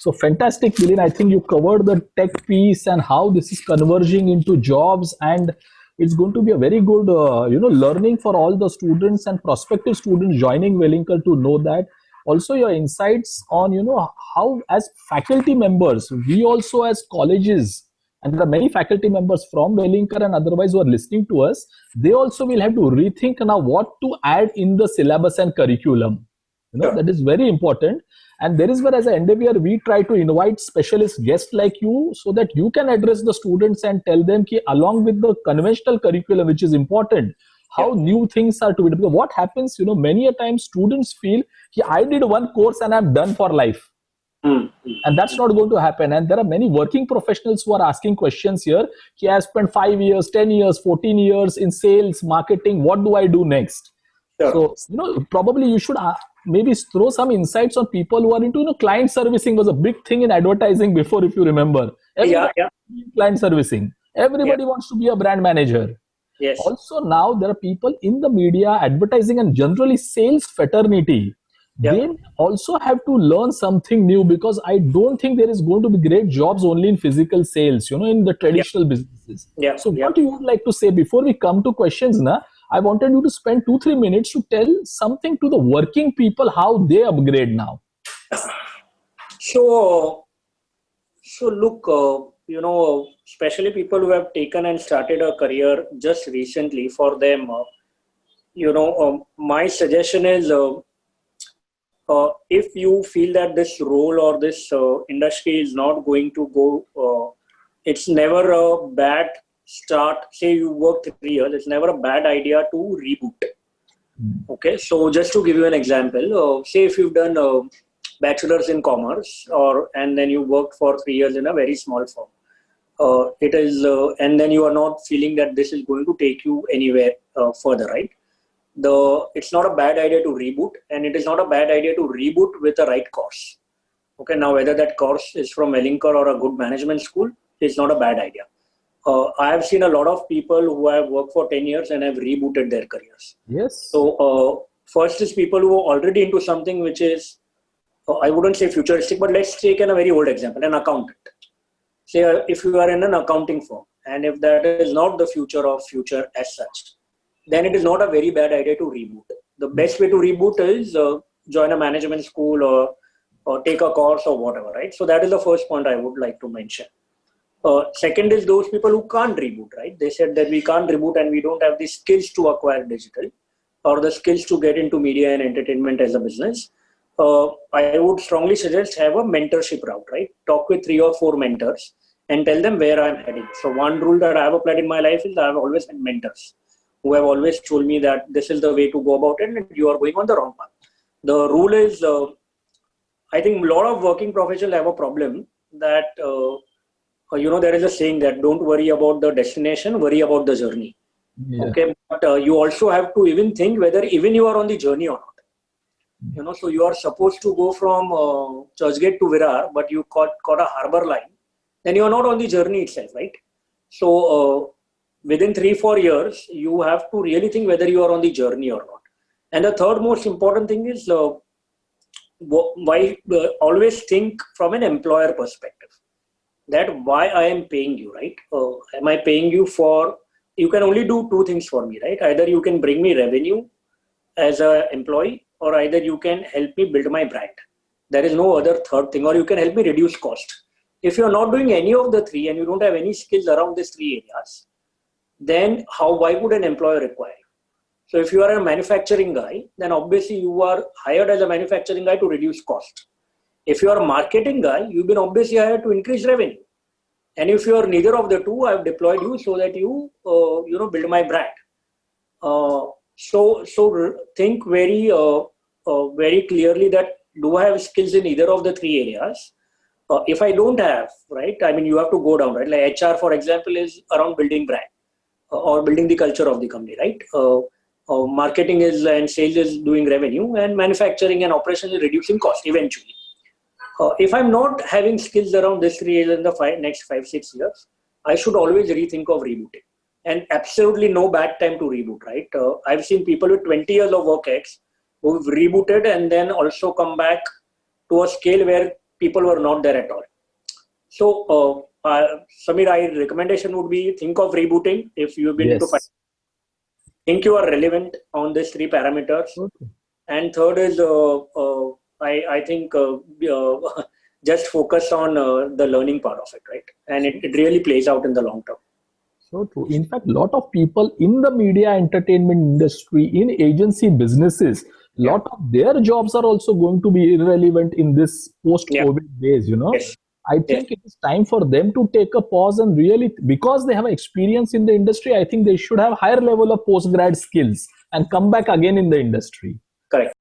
So fantastic, Milind. I think you covered the tech piece and how this is converging into jobs, and it's going to be a very good, learning for all the students and prospective students joining Wellinkar to know that. Also, your insights on, how as faculty members, we also as colleges, and there are many faculty members from Wellinkar and otherwise who are listening to us, they also will have to rethink now what to add in the syllabus and curriculum. That is very important. And there is where, as an endeavor, we try to invite specialist guests like you so that you can address the students and tell them ki, along with the conventional curriculum, which is important, how new things are to be done. Because what happens, many a time students feel ki, I did one course and I'm done for life. And that's not going to happen. And there are many working professionals who are asking questions here. Ki, I spent 5 years, 10 years, 14 years in sales, marketing. What do I do next? So, probably you should maybe throw some insights on people who are into, client servicing was a big thing in advertising before, if you remember. Client servicing. Everybody wants to be a brand manager. Yes. Also, now there are people in the media, advertising, and generally sales fraternity. They also have to learn something new, because I don't think there is going to be great jobs only in physical sales, in the traditional businesses. So what you would like to say before we come to questions, I wanted you to spend 2-3 minutes to tell something to the working people, how they upgrade now. So look, especially people who have taken and started a career just recently, for them, my suggestion is, if you feel that this role or this industry is not going to go, it's never a bad start. Say you work 3 years, it's never a bad idea to reboot. Okay, so just to give you an example, say if you've done a bachelor's in commerce, and then you worked for 3 years in a very small firm, and then you are not feeling that this is going to take you anywhere further, right? It's not a bad idea to reboot, and it is not a bad idea to reboot with the right course. Okay, now whether that course is from Wellinkar or a good management school, it's not a bad idea. I have seen a lot of people who have worked for 10 years and have rebooted their careers. Yes. So first is people who are already into something which is, I wouldn't say futuristic, but let's take a very old example, an accountant. Say if you are in an accounting firm, and if that is not the future as such, then it is not a very bad idea to reboot. The best way to reboot is join a management school or take a course or whatever, right? So that is the first point I would like to mention. Second is those people who can't reboot, right? They said that we can't reboot and we don't have the skills to acquire digital or the skills to get into media and entertainment as a business. I would strongly suggest have a mentorship route, right? Talk with 3 or 4 mentors and tell them where I'm heading. So one rule that I have applied in my life is I have always had mentors who have always told me that this is the way to go about it and you are going on the wrong path. The rule is, I think a lot of working professionals have a problem that, there is a saying that don't worry about the destination, worry about the journey. Okay, but you also have to even think whether even you are on the journey or not. So you are supposed to go from Churchgate to Virar, but you caught a harbor line, then you are not on the journey itself, right? So within 3-4 years, you have to really think whether you are on the journey or not. And the third most important thing is always think from an employer perspective. That why I am paying you, right? Am I paying you for, you can only do 2 things for me, right? Either you can bring me revenue as an employee, or either you can help me build my brand. There is no other third thing, or you can help me reduce cost. If you're not doing any of the 3 and you don't have any skills around these 3 areas, then why would an employer require you? So if you are a manufacturing guy, then obviously you are hired as a manufacturing guy to reduce cost. If you are a marketing guy, you've been obviously hired to increase revenue. And if you are neither of the 2, I've deployed you so that you, build my brand. So think very clearly that do I have skills in either of the 3 areas? If I don't have, right, I mean, you have to go down, right? Like HR, for example, is around building brand or building the culture of the company, right? Marketing is and sales is doing revenue, and manufacturing and operation is reducing cost eventually. If I'm not having skills around this 3 areas in the next 5-6 years, I should always rethink of rebooting. And absolutely no bad time to reboot, right? I've seen people with 20 years of work ex who've rebooted and then also come back to a scale where people were not there at all. So, Samir, my recommendation would be think of rebooting if you've been into Yes. think you are relevant on these three parameters. Okay. And third is, I think just focus on the learning part of it, right? And it really plays out in the long term. So true. In fact, a lot of people in the media entertainment industry, in agency businesses, lot of their jobs are also going to be irrelevant in this post-COVID days, Yes. I Yes. think it is time for them to take a pause and really, because they have experience in the industry, I think they should have higher level of post-grad skills and come back again in the industry. Correct.